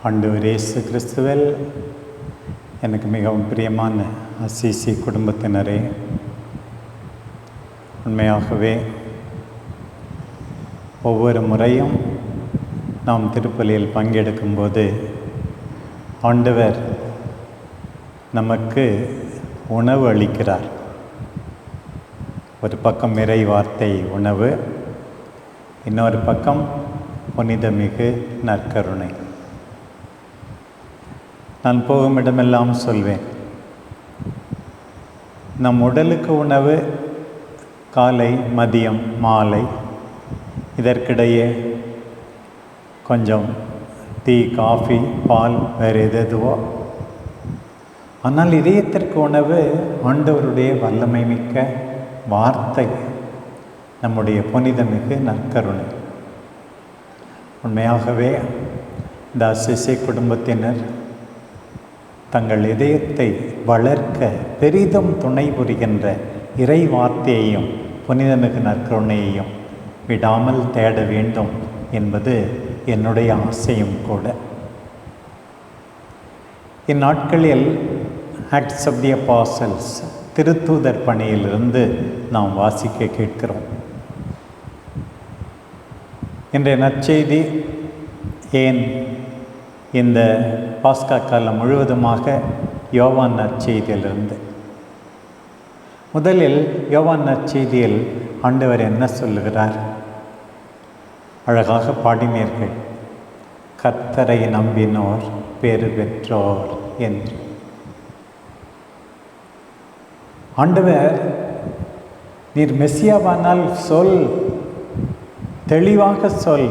ஆண்டவர் இயேசு கிறிஸ்துவில் எனக்கு மிகவும் பிரியமான அசிசி குடும்பத்தினரே, உண்மையாகவே ஒவ்வொரு முறையும் நாம் திருப்பலியில் பங்கெடுக்கும்போது ஆண்டவர் நமக்கு உணவு அளிக்கிறார். ஒரு பக்கம் இறை வார்த்தை உணவு, இன்னொரு பக்கம் புனிதமிகு நற்கருணை. நான் போகும் இடமெல்லாம் சொல்வேன், நம் உடலுக்கு உணவு காலை, மதியம், மாலை, இதற்கிடையே கொஞ்சம் டீ, காஃபி, பால், வேறு எதுவோ. ஆனால் இதயத்திற்கு உணவு ஆண்டவருடைய வல்லமை மிக்க வார்த்தை, நம்முடைய புனிதமிகு நற்கருணை. உண்மையாகவே இந்த அசிசி குடும்பத்தினர் தங்கள் இதயத்தை வளர்க்க பெரிதும் துணை புரிகின்ற இறை வார்த்தையையும் புனிதமிகு நற்கருணையையும் விடாமல் தேட வேண்டும் என்பது என்னுடைய ஆசையும் கூட. இந்நாட்களில் ஆக்ட்ஸ் ஆஃப் தி அப்போஸ்டல்ஸ், திருத்தூதர் பணியிலிருந்து நாம் வாசிக்க கேட்கிறோம். இன்றைய நற்செய்தி ஏன் இந்த பாஸ்கா காலம் முழுவதுமாக யோவான் நற்செய்தியிலிருந்து. முதலில் யோவான் நற்செய்தியில் ஆண்டவர் என்ன சொல்லுகிறார்? அழகாக பாடினீர்கள், கர்த்தரை நம்பினோர் பேறு பெற்றோர் என்று. ஆண்டவர், நீர் மெசியாவானால் சொல், தெளிவாக சொல்,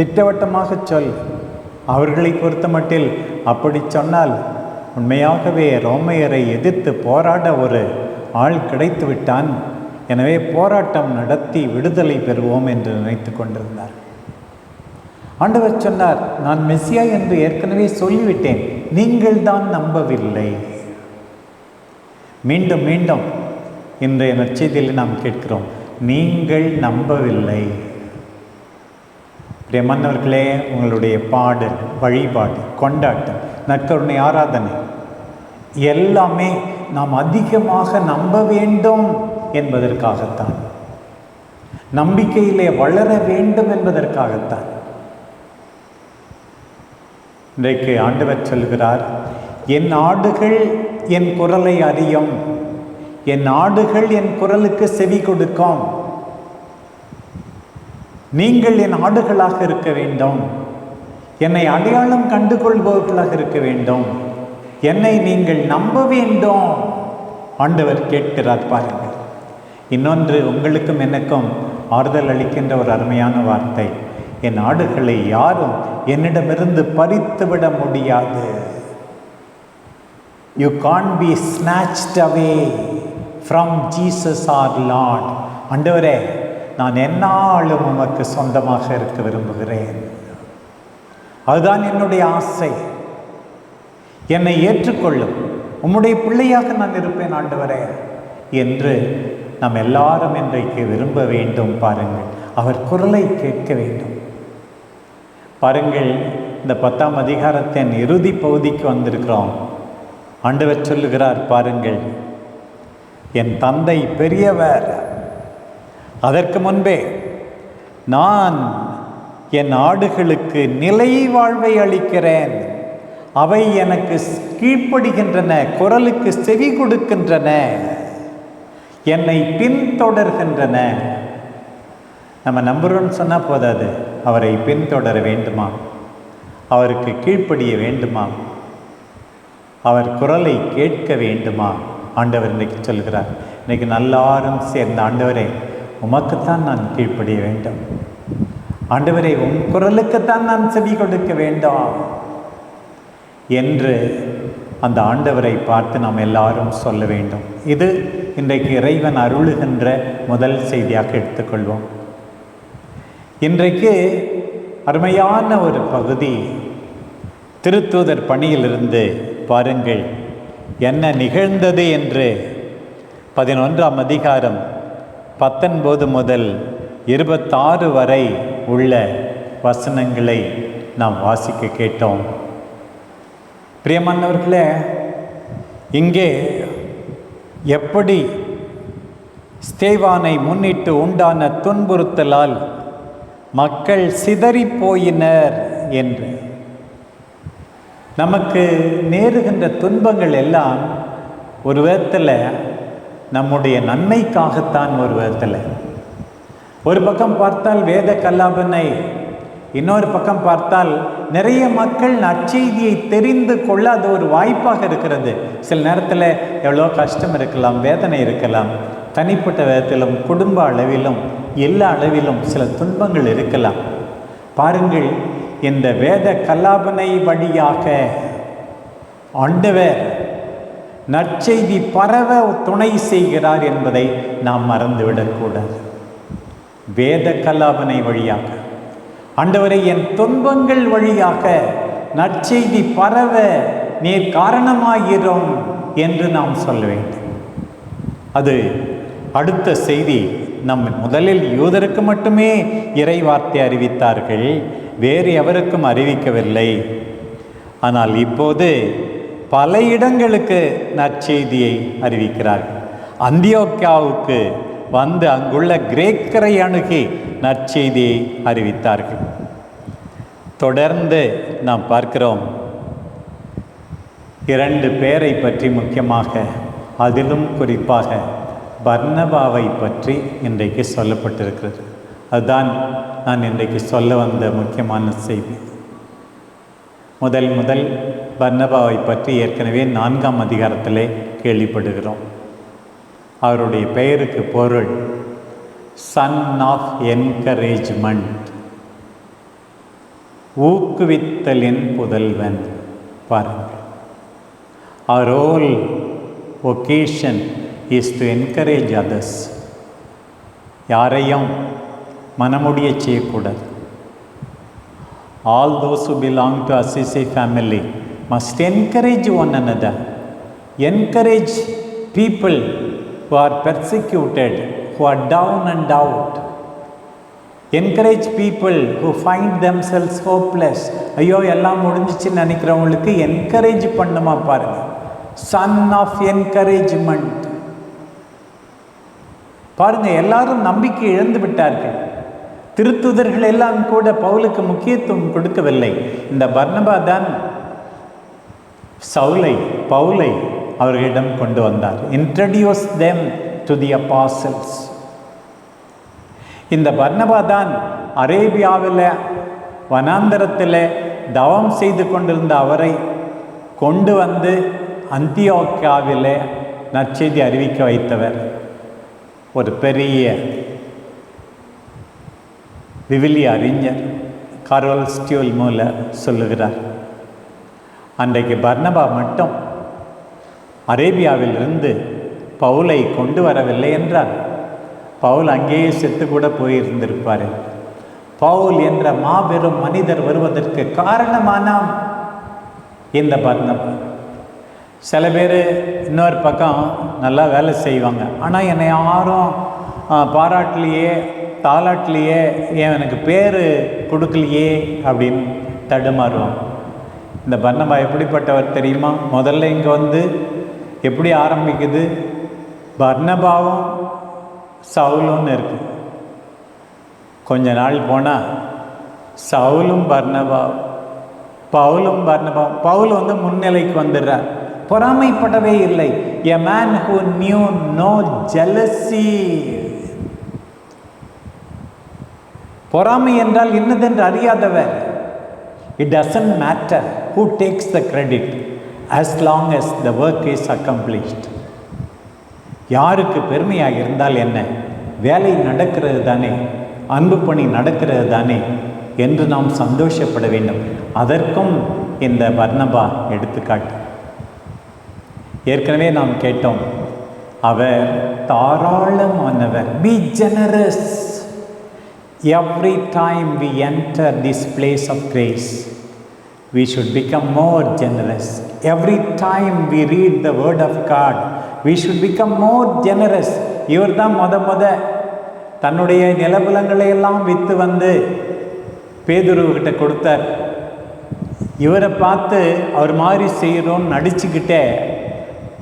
திட்டவட்டமாக சொல். அவர்களை பொறுத்த மட்டில் அப்படி சொன்னால் உண்மையாகவே ரோமையரை எதிர்த்து போராட ஒரு ஆள் கிடைத்து விட்டான், எனவே போராட்டம் நடத்தி விடுதலை பெறுவோம் என்று நினைத்து கொண்டிருந்தார். ஆண்டவர் சொன்னார், நான் மெசியா என்று ஏற்கனவே சொல்லிவிட்டேன், நீங்கள் தான் நம்பவில்லை. மீண்டும் மீண்டும் இன்றைய நற்செய்தியில் நாம் கேட்கிறோம், நீங்கள் நம்பவில்லை. பிரியமானவர்களே, உங்களுடைய பாடல், வழிபாடு, கொண்டாட்டம், நற்கருணை ஆராதனை எல்லாமே நாம் அதிகமாக நம்ப வேண்டும் என்பதற்காகத்தான், நம்பிக்கையிலே வளர வேண்டும் என்பதற்காகத்தான். இன்றைக்கு ஆண்டவர் சொல்கிறார், என் ஆடுகள் என் குரலை அறியும், என் ஆடுகள் என் குரலுக்கு செவி கொடுக்கும். நீங்கள் என் ஆடுகளாக இருக்க வேண்டும், என்னை அடையாளம் கண்டுகொள்பவர்களாக இருக்க வேண்டும், என்னை நீங்கள் நம்ப வேண்டும். ஆண்டவர் கேட்கிறார். பாருங்கள், இன்னொன்று உங்களுக்கும் எனக்கும் ஆறுதல் அளிக்கின்ற ஒரு அருமையான வார்த்தை, என் ஆடுகளை யாரும் என்னிடமிருந்து பறித்துவிட முடியாது. You can't be snatched away from Jesus our Lord. ஆண்டவரே, நான் எந்நாளும் உமக்கு சொந்தமாக இருக்க விரும்புகிறேன், அதுதான் என்னுடைய ஆசை. என்னை ஏற்றுக்கொள்ளும், உம்முடைய பிள்ளையாக நான் இருப்பேன் ஆண்டவரே என்று நாம் எல்லாரும் இன்றைக்கு விரும்ப வேண்டும். பாருங்கள், அவர் குரலை கேட்க வேண்டும். பாருங்கள், இந்த 10ஆம் அதிகாரத்தின் இறுதி பகுதிக்கு வந்திருக்கிறோம். ஆண்டவர் சொல்லுகிறார், பாருங்கள், என் தந்தை பெரியவர், அதற்கு முன்பே நான் என் ஆடுகளுக்கு நிலை வாழ்வை அளிக்கிறேன், அவை எனக்கு கீழ்ப்படுகின்றன, குரலுக்கு செவி கொடுக்கின்றன, என்னை பின்தொடர்கின்றன. நம்ம நம்புறோன்னு சொன்னால் போதாது, அவரை பின்தொடர வேண்டுமா, அவருக்கு கீழ்ப்படிய வேண்டுமா, அவர் குரலை கேட்க வேண்டுமா? ஆண்டவர் இன்றைக்கு சொல்கிறார், இன்றைக்கு எல்லாரும் சேர்ந்த, ஆண்டவரே உமக்குத்தான் நான் கீழ்ப்படிய வேண்டும், ஆண்டவரே உம் குரலுக்குத்தான் நான் செவி கொடுக்க வேண்டும் என்று அந்த ஆண்டவரை பார்த்து நாம் எல்லாரும் சொல்ல வேண்டும். இது இன்றைக்கு இறைவன் அருளுகின்ற முதல் செய்தியாக எடுத்துக்கொள்வோம். இன்றைக்கு அருமையான ஒரு பகுதி திருத்தூதர் பணியிலிருந்து. பாருங்கள் என்ன நிகழ்ந்தது என்று 11ஆம் அதிகாரம் 19 முதல் 26 வரை உள்ள வசனங்களை நாம் வாசிக்க கேட்டோம். பிரியமானவர்களே, இங்கே எப்படி ஸ்தேவானை முன்னிட்டு உண்டான துன்புறுத்தலால் மக்கள் சிதறி போயினர் என்று. நமக்கு நேருகின்ற துன்பங்கள் எல்லாம் ஒரு விதத்தில் நம்முடைய நன்மைக்காகத்தான். ஒரு விதத்தில் ஒரு பக்கம் பார்த்தால் வேத கல்லாபனை, இன்னொரு பக்கம் பார்த்தால் நிறைய மக்கள் நற்செய்தியை தெரிந்து கொள்ள அது ஒரு வாய்ப்பாக இருக்கிறது. சில நேரத்தில் எவ்வளோ கஷ்டம் இருக்கலாம், வேதனை இருக்கலாம், தனிப்பட்ட விதத்திலும் குடும்ப அளவிலும் எல்லா அளவிலும் சில துன்பங்கள் இருக்கலாம். பாருங்கள், இந்த வேத கல்லாபனை வழியாக ஆண்டவர் நற்செய்தி பரவ துணை செய்கிறார் என்பதை நாம் மறந்துவிடக்கூடாது. வேத கல்லாபனை வழியாக ஆண்டவரை என் துன்பங்கள் வழியாக நற்செய்தி பரவ நீர் காரணமாகிறோம் என்று நாம் சொல்ல வேண்டும். அது அடுத்த செய்தி. நம் முதலில் யூதருக்கு மட்டுமே இறை வார்த்தை அறிவித்தார்கள், வேறு எவருக்கும் அறிவிக்கவில்லை. ஆனால் இப்போது பல இடங்களுக்கு நற்செய்தியை அறிவிக்கிறார்கள். அந்தியோக்கியாவுக்கு வந்து அங்குள்ள கிரேக்கரை அணுகி நற்செய்தியை அறிவித்தார்கள். தொடர்ந்து நாம் பார்க்கிறோம் 2 பேரை பற்றி, முக்கியமாக அதிலும் குறிப்பாக பர்னபாவை பற்றி இன்றைக்கு சொல்லப்பட்டிருக்கிறது. அதுதான் நான் இன்றைக்கு சொல்ல வந்த முக்கியமான செய்தி. முதல் பர்னபாவை பற்றி ஏற்கனவே 4ஆம் அதிகாரத்திலே கேள்விப்படுகிறோம். அவருடைய பெயருக்கு பொருள் சன் ஆஃப் என்கரேஜ்மெண்ட், ஊக்குவித்தலின் புதல்வன். பாருங்கள், our whole occasion is to encourage others. யாரையும் மனமுடிய செய்யக்கூடாது. All those who belong to Assisi family must encourage one another. Encourage people who are persecuted, who are down and out. Encourage people who find themselves hopeless. ஐயோ எல்லாம் முடிஞ்சிச்சுன்னு நினைக்கிறவங்களுக்கு encourage பண்ணுமா பாருங்க. Son of encouragement. பாருங்க, எல்லாரும் நம்பிக்கை இழந்து விட்டார்கள். திருத்துதர்கள் எல்லாம் கூட பவுலுக்கு முக்கியத்துவம் கொடுக்கவில்லை. இந்த பர்னபா தான் பவுலை அவர்களிடம் கொண்டு வந்தார். Introduce them to the apostles. இந்த பர்னபா தான் அரேபியாவில் வனாந்தரத்தில் தவம் செய்து கொண்டிருந்த அவரை கொண்டு வந்து அந்தியோக்கியாவில் நற்செய்தி அறிவிக்க வைத்தவர். ஒரு பெரிய விவிலிய அறிஞர் கார்ல் ஸ்டியூல் மூலம் சொல்லுகிறார், அன்றைக்கு பர்னபா மட்டும் அரேபியாவிலிருந்து பவுலை கொண்டு வரவில்லை என்றார், பவுல் அங்கேயே செத்து கூட போயிருந்திருப்பார். பவுல் என்ற மாபெரும் மனிதர் வருவதற்கு காரணமான இந்த பர்னபா. சில பேர் இன்னொரு பக்கம் நல்லா வேலை செய்வாங்க, ஆனால் என்னை யாரும் பாராட்டலையே தாளாட்டலையே, ஏன் எனக்கு பேர் கொடுக்கலையே அப்படின்னு தடுமாறுவாங்க. இந்த பர்னபா எப்படிப்பட்டவர் தெரியுமா? முதல்ல இங்கே வந்து எப்படி ஆரம்பிக்குது? பர்னபாவும் சவுலும்னு இருக்கு. கொஞ்ச நாள் போனால் சவுலும் பர்னபா, பவுலும் பர்னபா. பவுல் வந்து முன்னிலைக்கு வந்துடுறார். பொறாமைப்படவே இல்லை. A man who knew no jealousy. பொறாமை என்றால் என்னதென்று அறியாதவர். It doesn't matter who takes the credit as long as the work is accomplished. யாருக்கு பெருமையாக இருந்தால் என்ன, வேலை நடக்கிறது தானே, அன்பு பணி நடக்கிறது தானே என்று நாம் சந்தோஷப்பட வேண்டும். அதற்கும் இந்த பர்னபா எடுத்துக்காட்டு. ஏற்கனவே நாம் கேட்டோம், அவர் தாராளமானவர். Be generous. Every time we enter this place of grace, we should become more generous. Every time we read the word of God, we should become more generous. இவர் தான் முத தன்னுடைய நிலபலங்களை எல்லாம் விற்று வந்து பேதுருவுக்கிட்ட கொடுத்தார். இவரை பார்த்து அவர் மாதிரி செய்கிறோன்னு நடிச்சுக்கிட்டே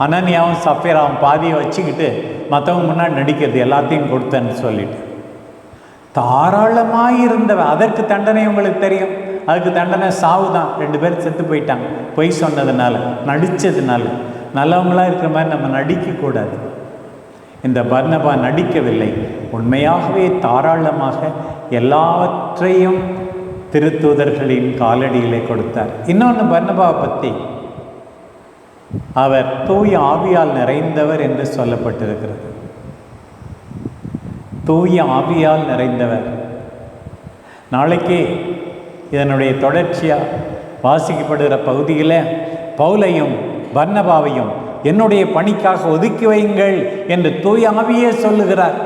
அனனியாவும் சஃபீராவும் பாதியை வச்சுக்கிட்டு மற்றவங்க முன்னாடி நடிக்கிறது, எல்லாத்தையும் கொடுத்தேன்னு சொல்லிட்டு. தாராளமாக இருந்தவன். அதற்கு தண்டனை உங்களுக்கு தெரியும். அதுக்கு தண்டனை சாவு தான். 2 பேர் செத்து போயிட்டாங்க பொய் சொன்னதுனால, நடித்ததுனால. நல்லவங்களாக இருக்கிற மாதிரி நம்ம நடிக்கக்கூடாது. இந்த பர்னபா நடிக்கவில்லை, உண்மையாகவே தாராளமாக எல்லாவற்றையும் திருத்தூதர்களின் காலடியிலே கொடுத்தார். இன்னொன்று பர்னபாவை பற்றி, அவர் தூய ஆவியால் நிறைந்தவர் என்று சொல்லப்பட்டிருக்கிறது. தூய ஆவியால் நிறைந்தவர். நாளைக்கு இதனுடைய தொடர்ச்சியாக வாசிக்கப்படுகிற பகுதியில் பவுலையும் பர்னபாவையும் என்னுடைய பணிக்காக ஒதுக்கி வையுங்கள் என்று தூய ஆவியே சொல்லுகிறார்.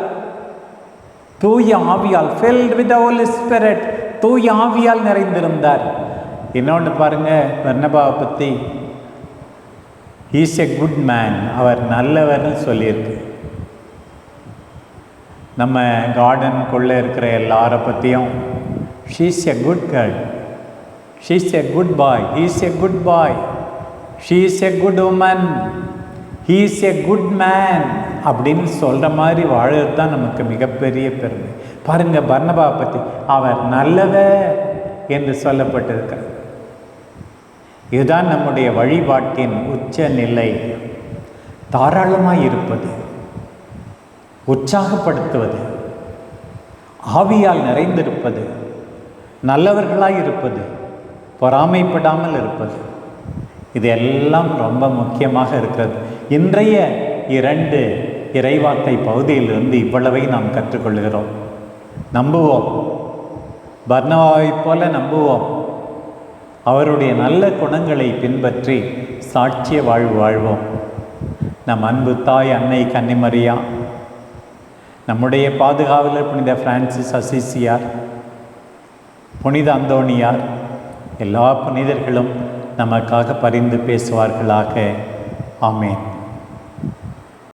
தூய ஆவியால், filled with the Holy Spirit, தூய ஆவியால் நிறைந்திருந்தார். இன்னொன்று பாருங்க, பர்னபாவை பற்றி, he is a good man, அவர் நல்லவர்னு சொல்லியிருக்கு. நம்ம கார்டனுக்குள்ளே இருக்கிற எல்லாரை பற்றியும் she is a good girl, she is a good boy, he is a good boy, she is a good woman, he is a good man அப்படின்னு சொல்கிற மாதிரி வாழறது தான் நமக்கு மிகப்பெரிய பெருமை. பாருங்கள், பர்னபாவை பற்றி அவர் நல்லவர் என்று சொல்லப்பட்டிருக்கிறார். இதுதான் நம்முடைய வழிபாட்டின் உச்ச நிலை. தாராளமாக இருப்பது, உற்சாகப்படுத்துவது, ஆவியால் நிறைந்திருப்பது, நல்லவர்களாக இருப்பது, பொறாமைப்படாமல் இருப்பது, இது எல்லாம் ரொம்ப முக்கியமாக இருக்கிறது. இன்றைய 2 இறைவார்த்தை பகுதியிலிருந்து இவ்வளவை நாம் கற்றுக்கொள்கிறோம். நம்புவோம், பர்னபாவைப் போல நம்புவோம். அவருடைய நல்ல குணங்களை பின்பற்றி சாட்சிய வாழ்வு வாழ்வோம். நம் அன்பு தாய் அன்னை கன்னிமரியா, நம்முடைய பாதுகாவலர் புனித பிரான்சிஸ் அசிசியார், புனித அந்தோணியார், எல்லா புனிதர்களும் நமக்காக பரிந்து பேசுவார்களாக. ஆமேன்.